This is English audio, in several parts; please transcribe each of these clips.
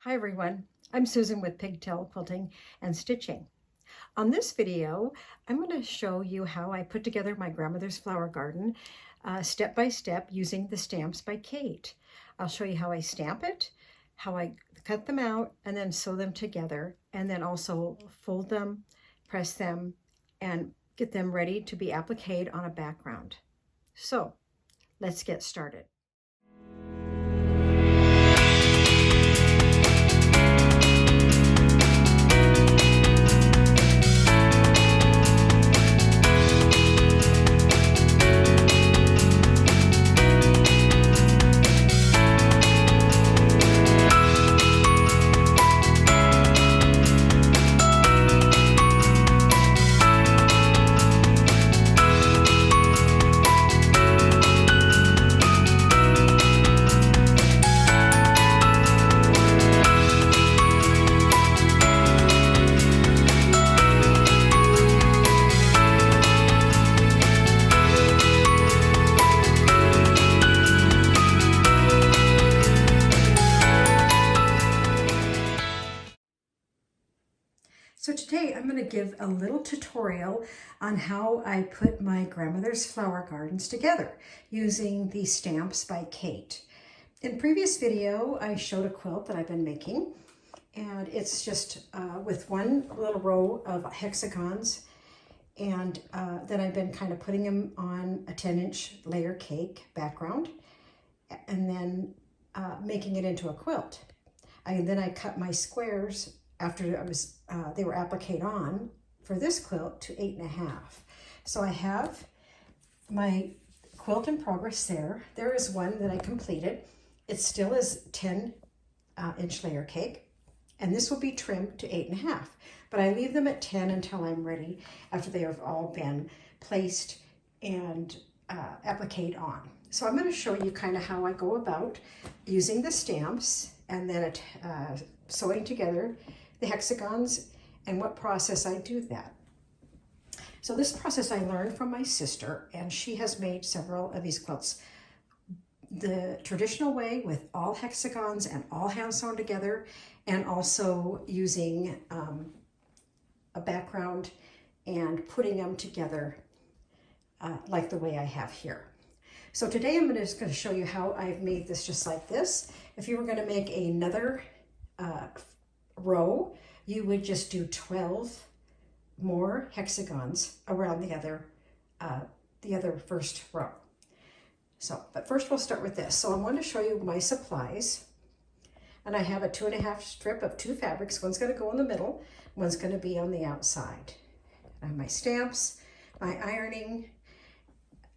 Hi everyone, I'm Susan with Pigtail Quilting and Stitching. On this video, I'm going to show you how I put together my grandmother's flower garden step by step using the stamps by Kate. I'll show you how I stamp it, how I cut them out and then sew them together, and then also fold them, press them, and get them ready to be appliqued on a background. So let's get started. So today I'm going to give a little tutorial on how I put my grandmother's flower gardens together using the stamps by Kate. In previous video, I showed a quilt that I've been making, and it's just with one little row of hexagons, and then I've been kind of putting them on a 10-inch layer cake background and then making it into a quilt. Then I cut my squares after they were appliqued on for this quilt to 8.5. So I have my quilt in progress there. There is one that I completed. It still is 10-inch layer cake, and this will be trimmed to 8.5. But I leave them at 10 until I'm ready after they have all been placed and appliqued on. So I'm going to show you kind of how I go about using the stamps and then sewing together the hexagons and what process I do that. So this process I learned from my sister, and she has made several of these quilts the traditional way with all hexagons and all hand sewn together, and also using a background and putting them together like the way I have here. So today I'm just going to show you how I've made this just like this. If you were going to make another row, you would just do 12 more hexagons around the other first row. So, but first we'll start with this. So I'm going to show you my supplies, and I have a 2.5 strip of 2 fabrics. One's going to go in the middle, one's going to be on the outside. I have my stamps, my ironing,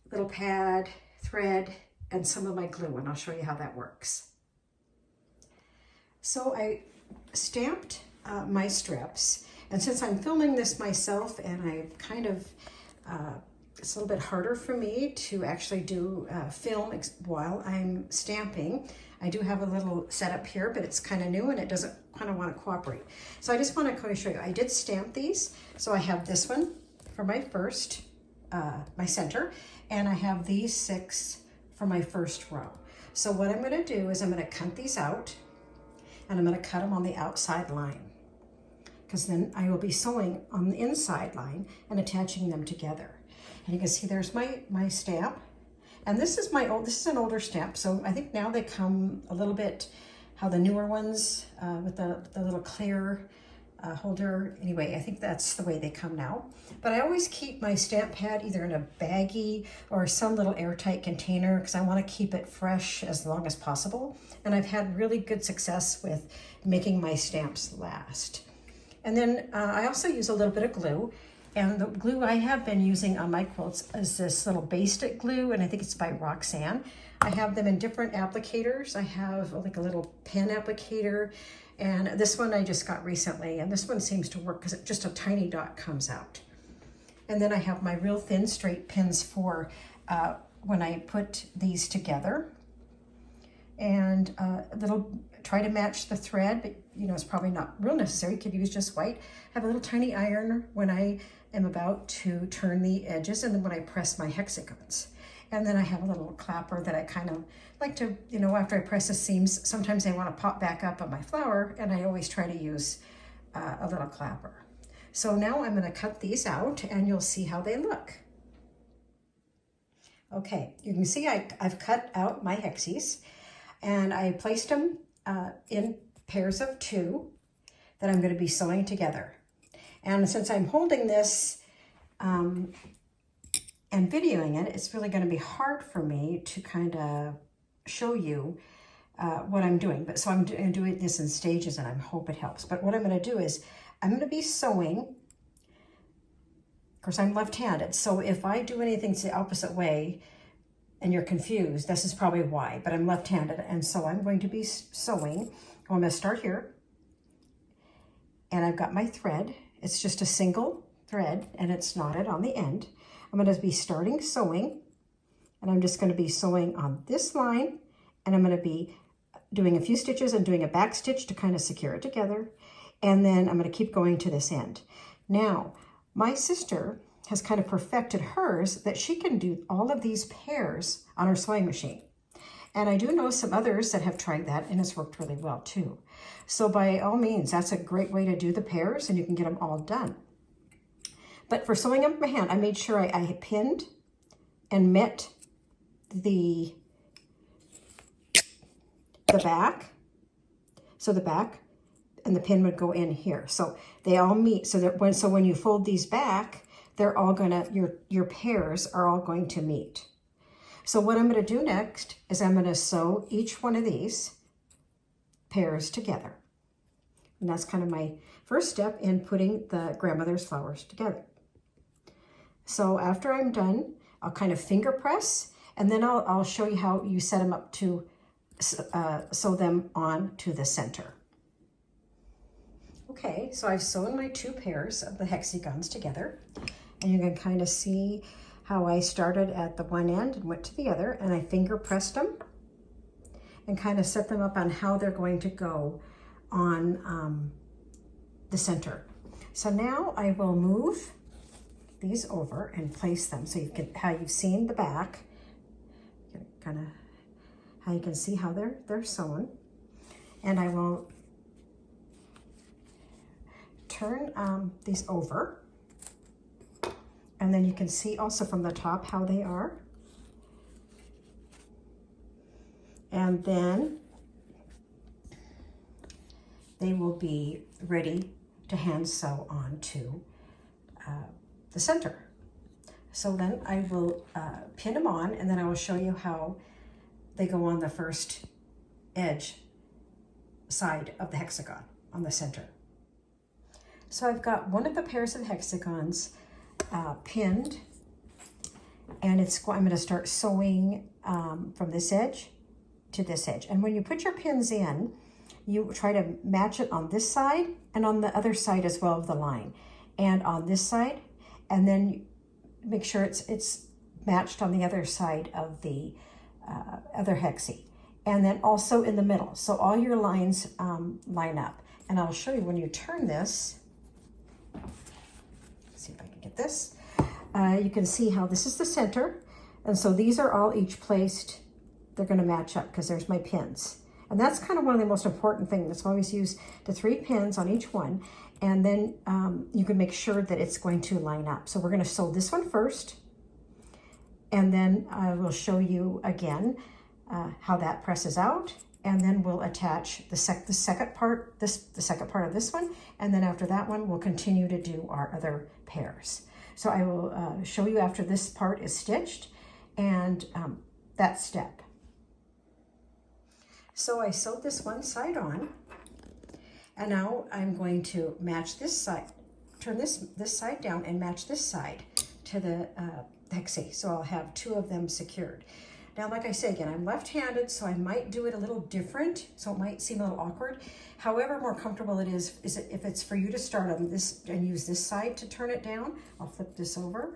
little pad, thread, and some of my glue, and I'll show you how that works. So I stamped my strips, and since I'm filming this myself and I've kind of it's a little bit harder for me to actually do film while I'm stamping. I do have a little setup here, but it's kind of new and it doesn't kind of want to cooperate. So I just want to kind of show you. I did stamp these. So I have this one for my first, my center, and I have these 6 for my first row. So what I'm going to do is I'm going to cut these out, and I'm going to cut them on the outside line, because then I will be sewing on the inside line and attaching them together. And you can see there's my stamp, and this is an older stamp, so I think now they come a little bit how the newer ones with the little clear holder. Anyway, I think that's the way they come now. But I always keep my stamp pad either in a baggie or some little airtight container, because I want to keep it fresh as long as possible. And I've had really good success with making my stamps last. And then I also use a little bit of glue. And the glue I have been using on my quilts is this little Basic glue, and I think it's by Roxanne. I have them in different applicators. I have like a little pen applicator, and this one I just got recently, and this one seems to work because just a tiny dot comes out. And then I have my real thin straight pins for when I put these together. And try to match the thread, but you know, it's probably not real necessary. You could use just white. I have a little tiny iron when I am about to turn the edges, and then when I press my hexagons. And then I have a little clapper that I kind of like to, you know, after I press the seams, sometimes I want to pop back up on my flower, and I always try to use a little clapper. So now I'm going to cut these out and you'll see how they look. Okay, you can see I've cut out my hexies, and I placed them in pairs of 2 that I'm going to be sewing together. And since I'm holding this and videoing it, it's really going to be hard for me to kind of show you what I'm doing. But so I'm doing this in stages, and I hope it helps. But what I'm going to do is I'm going to be sewing. Of course, I'm left-handed, so if I do anything the opposite way and you're confused, this is probably why, but I'm left-handed, and so I'm going to be sewing. I'm going to start here, and I've got my thread. It's just a single thread, and it's knotted on the end. I'm going to be starting sewing, and I'm just going to be sewing on this line, and I'm going to be doing a few stitches and doing a back stitch to kind of secure it together, and then I'm going to keep going to this end. Now, my sister has kind of perfected hers that she can do all of these pairs on her sewing machine. And I do know some others that have tried that, and it's worked really well too. So by all means, that's a great way to do the pairs, and you can get them all done. But for sewing up my hand, I made sure I pinned and met the back. So the back and the pin would go in here. So they all meet, so that when you fold these back, they're all gonna, your pairs are all going to meet. So what I'm gonna do next is I'm gonna sew each one of these pairs together. And that's kind of my first step in putting the grandmother's flowers together. So after I'm done, I'll kind of finger press, and then I'll show you how you set them up to sew them on to the center. Okay, so I've sewn my 2 pairs of the hexagons together, and you can kind of see how I started at the one end and went to the other, and I finger pressed them and kind of set them up on how they're going to go on the center. So now I will move these over and place them so you can, how you've seen the back, kind of how you can see how they're sewn, and I will turn these over, and then you can see also from the top how they are. And then they will be ready to hand sew onto the center. So then I will pin them on, and then I will show you how they go on the first edge side of the hexagon on the center. So I've got one of the pairs of hexagons pinned, and I'm going to start sewing from this edge to this edge. And when you put your pins in, you try to match it on this side and on the other side as well of the line, and on this side, and then make sure it's matched on the other side of the other hexie, and then also in the middle. So all your lines line up. And I'll show you when you turn this. Let's see if I can get this. You can see how this is the center, and so these are all each placed. They're going to match up because there's my pins. And that's kind of one of the most important things. That's why I always use the 3 pins on each one. And then you can make sure that it's going to line up. So we're going to sew this one first. And then I will show you again how that presses out. And then we'll attach the second part of this one. And then after that one, we'll continue to do our other pairs. So I will show you after this part is stitched and that step. So I sewed this one side on, and now I'm going to match this side, turn this side down and match this side to the hexie. So I'll have 2 of them secured. Now, like I say again, I'm left-handed, so I might do it a little different, so it might seem a little awkward. However more comfortable it is if it's for you to start on this and use this side to turn it down. I'll flip this over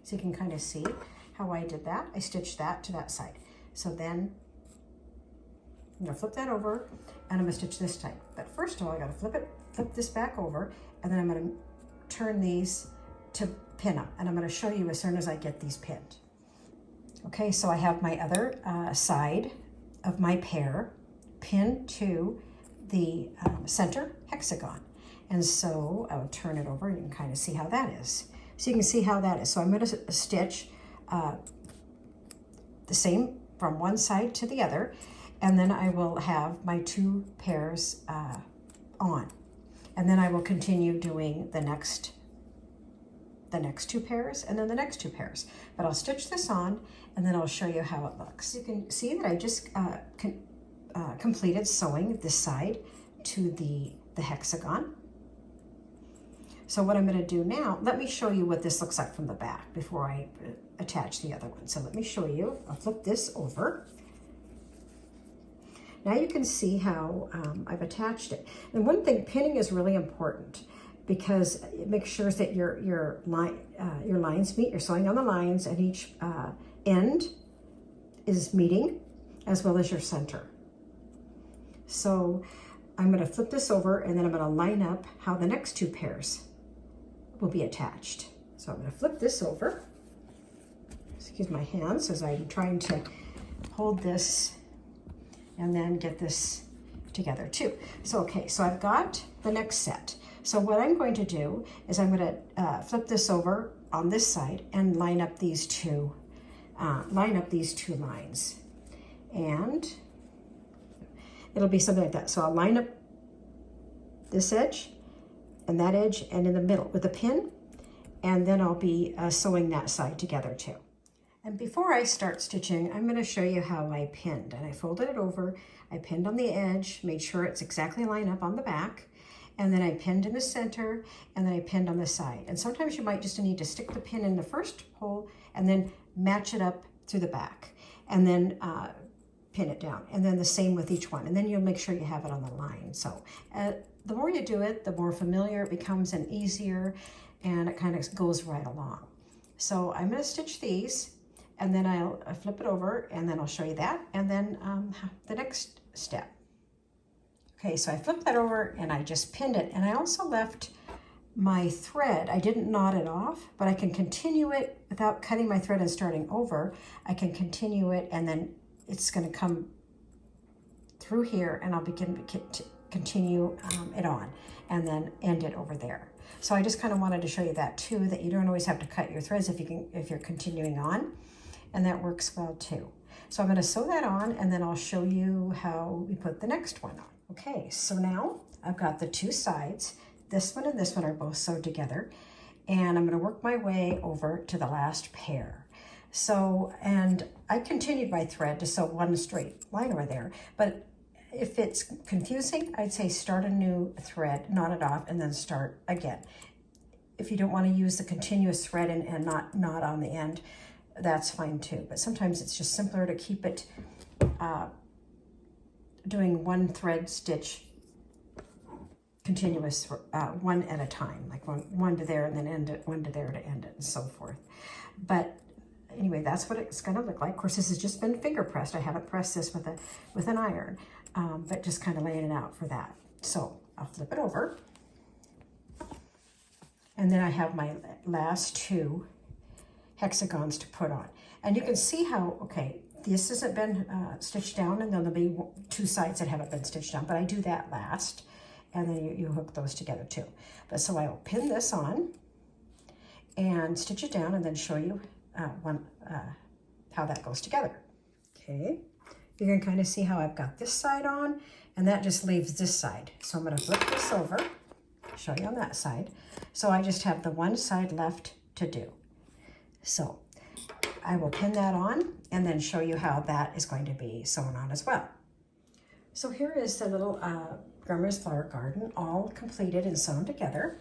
so you can kind of see how I did that. I stitched that to that side. So then I'm gonna flip that over, and I'm gonna stitch this side. But first of all, I gotta flip this back over, and then I'm gonna turn these to pin them, and I'm gonna show you as soon as I get these pinned. Okay, so I have my other side of my pear pinned to the center hexagon. And so I'll turn it over and you can kind of see how that is. So you can see how that is. So I'm going to stitch the same from one side to the other, and then I will have my 2 pairs on. And then I will continue doing the next 2 pairs and then the next 2 pairs. But I'll stitch this on and then I'll show you how it looks. You can see that I just completed sewing this side to the hexagon. So what I'm going to do now, let me show you what this looks like from the back before I attach the other one. So let me show you. I'll flip this over. Now you can see how I've attached it. And one thing, pinning is really important because it makes sure that your lines meet. You're sewing on the lines and each end is meeting as well as your center. So I'm going to flip this over and then I'm going to line up how the next 2 pairs will be attached. So I'm going to flip this over. Excuse my hands as I'm trying to hold this and then get this together too. So okay, so I've got the next set. So what I'm going to do is I'm going to flip this over on this side and line up these two lines, and it'll be something like that. So I'll line up this edge and that edge and in the middle with a pin, and then I'll be sewing that side together too. And before I start stitching, I'm going to show you how I pinned. And I folded it over, I pinned on the edge, made sure it's exactly lined up on the back, and then I pinned in the center, and then I pinned on the side. And sometimes you might just need to stick the pin in the first hole and then match it up through the back, and then pin it down. And then the same with each one. And then you'll make sure you have it on the line. So the more you do it, the more familiar it becomes and easier, and it kind of goes right along. So I'm going to stitch these, and then I'll flip it over, and then I'll show you that, and then the next step. Okay, so I flipped that over and I just pinned it, and I also left my thread. I didn't knot it off, but I can continue it without cutting my thread and starting over. I can continue it, and then it's going to come through here, and I'll begin to continue it on, and then end it over there. So I just kind of wanted to show you that too, that you don't always have to cut your threads if you're continuing on, and that works well too. So I'm going to sew that on, and then I'll show you how we put the next one on. Okay, so now I've got the 2 sides. This one and this one are both sewed together, and I'm going to work my way over to the last pair. So, and I continued my thread to sew one straight line over there, but if it's confusing, I'd say start a new thread, knot it off, and then start again. If you don't want to use the continuous thread and not knot on the end, that's fine too. But sometimes it's just simpler to keep it doing one thread stitch continuous, one at a time, like one to there and then end it, one to there to end it, and so forth. But anyway, that's what it's going to look like. Of course, this has just been finger pressed. I haven't pressed this with an iron, but just kind of laying it out for that. So I'll flip it over, and then I have my last 2 hexagons to put on. And you can see how, okay, this hasn't been stitched down, and then there'll be 2 sides that haven't been stitched down, but I do that last, and then you hook those together too. But so I'll pin this on and stitch it down, and then show you how that goes together. Okay, you can kind of see how I've got this side on, and that just leaves this side. So I'm going to flip this over, show you on that side. So I just have the one side left to do. So I will pin that on and then show you how that is going to be sewn on as well. So here is the little Grandma's Flower Garden all completed and sewn together,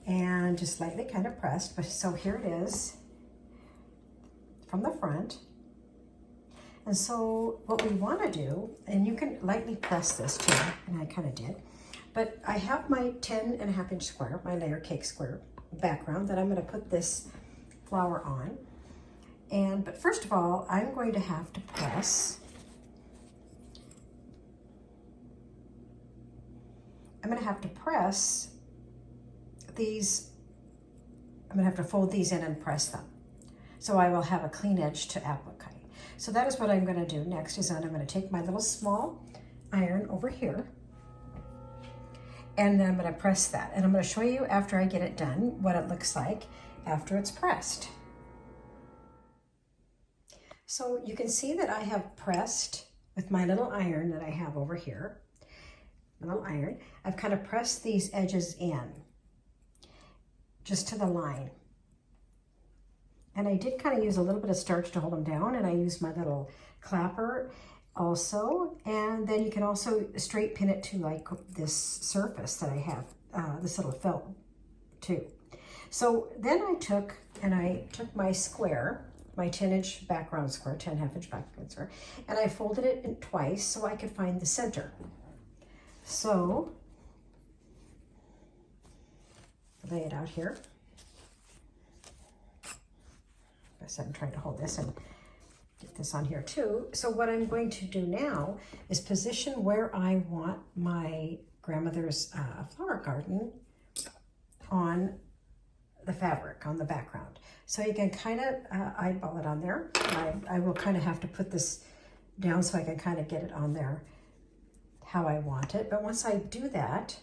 and just lightly kind of pressed. But so here it is from the front. And so what we want to do, and you can lightly press this too, and I kind of did, but I have my 10.5 inch square, my layer cake square background that I'm going to put this flower on. But first of all, I'm going to have to press, these, I'm going to have to fold these in and press them. so I will have a clean edge to applique. So that is what I'm going to do next, is I'm going to take my little small iron over here, and then I'm going to press that. And I'm going to show you after I get it done what it looks like after it's pressed. So you can see that I have pressed with my little iron that I have over here, my little iron. I've kind of pressed these edges in just to the line. And I did kind of use a little bit of starch to hold them down, and I used my little clapper also. And then you can also straight pin it to like this surface that I have, this little felt too. So then I took my square, my 10-inch background square, 10.5-inch background square, and I folded it in twice so I could find the center. So lay it out here. I'm trying to hold this and get this on here too. So what I'm going to do now is position where I want my grandmother's flower garden on the fabric, on the background. So you can kind of eyeball it on there. I will kind of have to put this down so I can kind of get it on there how I want it. But once I do that,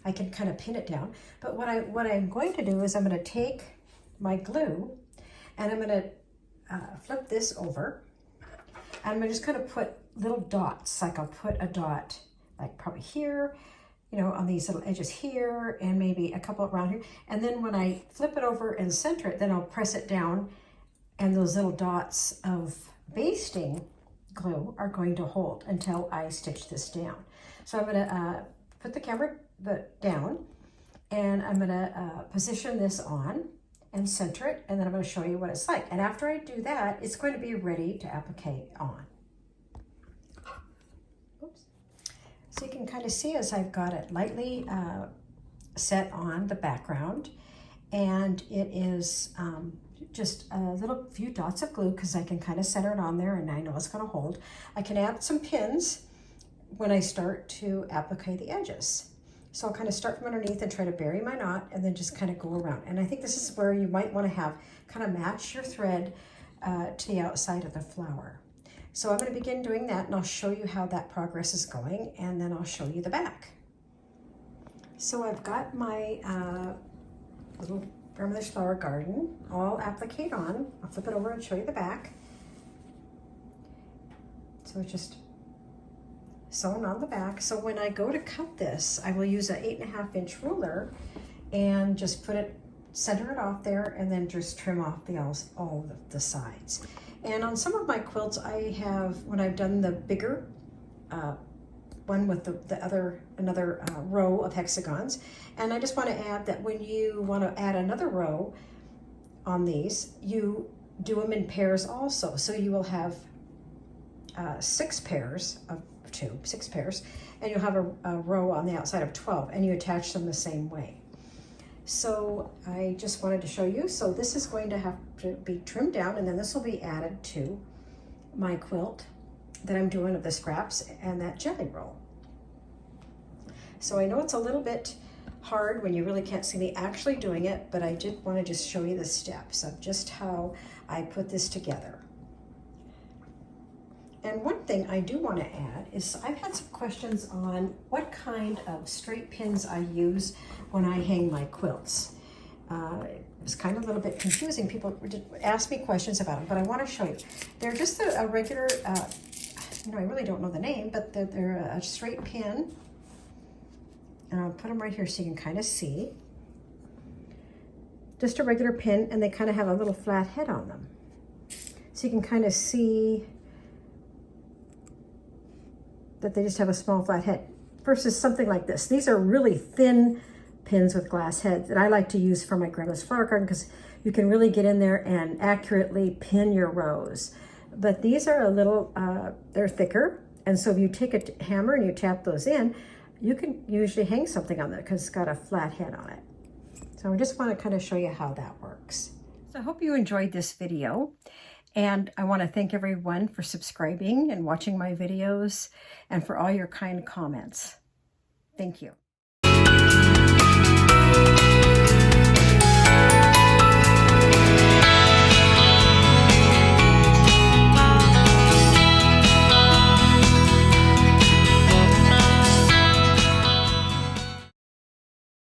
I can kind of pin it down. But what I'm going to do is I'm going to take my glue, and I'm going to flip this over, and I'm just going to put little dots. Like I'll put a dot like probably here, you know, on these little edges here, and maybe a couple around here. And then when I flip it over and center it, then I'll press it down, and those little dots of basting glue are going to hold until I stitch this down. So I'm going to put the camera down, and I'm going to position this on and center it, and then I'm going to show you what it's like. And after I do that, it's going to be ready to applique on. Oops. So you can kind of see as I've got it lightly set on the background, and it is just a little few dots of glue because I can kind of center it on there, and I know it's going to hold. I can add some pins when I start to applique the edges. So I'll kind of start from underneath and try to bury my knot, and then just kind of go around. And I think this is where you might want to have kind of match your thread to the outside of the flower. So I'm going to begin doing that, and I'll show you how that progress is going, and then I'll show you the back. So I've got my little grandmother's flower garden all appliqued on. I'll flip it over and show you the back. So it's just sewn on the back. So when I go to cut this, I will use an 8.5-inch ruler and just center it off there, and then just trim off all of the sides. And on some of my quilts, I have, when I've done the bigger one with another row of hexagons, and I just want to add that when you want to add another row on these, you do them in pairs also. So you will have 6 pairs, and you'll have a row on the outside of 12, and you attach them the same way. So I just wanted to show you. So this is going to have to be trimmed down, and then this will be added to my quilt that I'm doing of the scraps and that jelly roll. So I know it's a little bit hard when you really can't see me actually doing it, but I did want to just show you the steps of just how I put this together. And one thing I do want to add is I've had some questions on what kind of straight pins I use when I hang my quilts. It was kind of a little bit confusing. People ask me questions about them, but I want to show you. They're just a regular, I really don't know the name, but they're a straight pin. And I'll put them right here so you can kind of see. Just a regular pin, and they kind of have a little flat head on them. So you can kind of see that they just have a small flat head versus something like this. These are really thin pins with glass heads that I like to use for my grandma's flower garden because you can really get in there and accurately pin your rows. But these are a little, they're thicker. And so if you take a hammer and you tap those in, you can usually hang something on that because it's got a flat head on it. So I just want to kind of show you how that works. So I hope you enjoyed this video. And I want to thank everyone for subscribing and watching my videos and for all your kind comments. Thank you.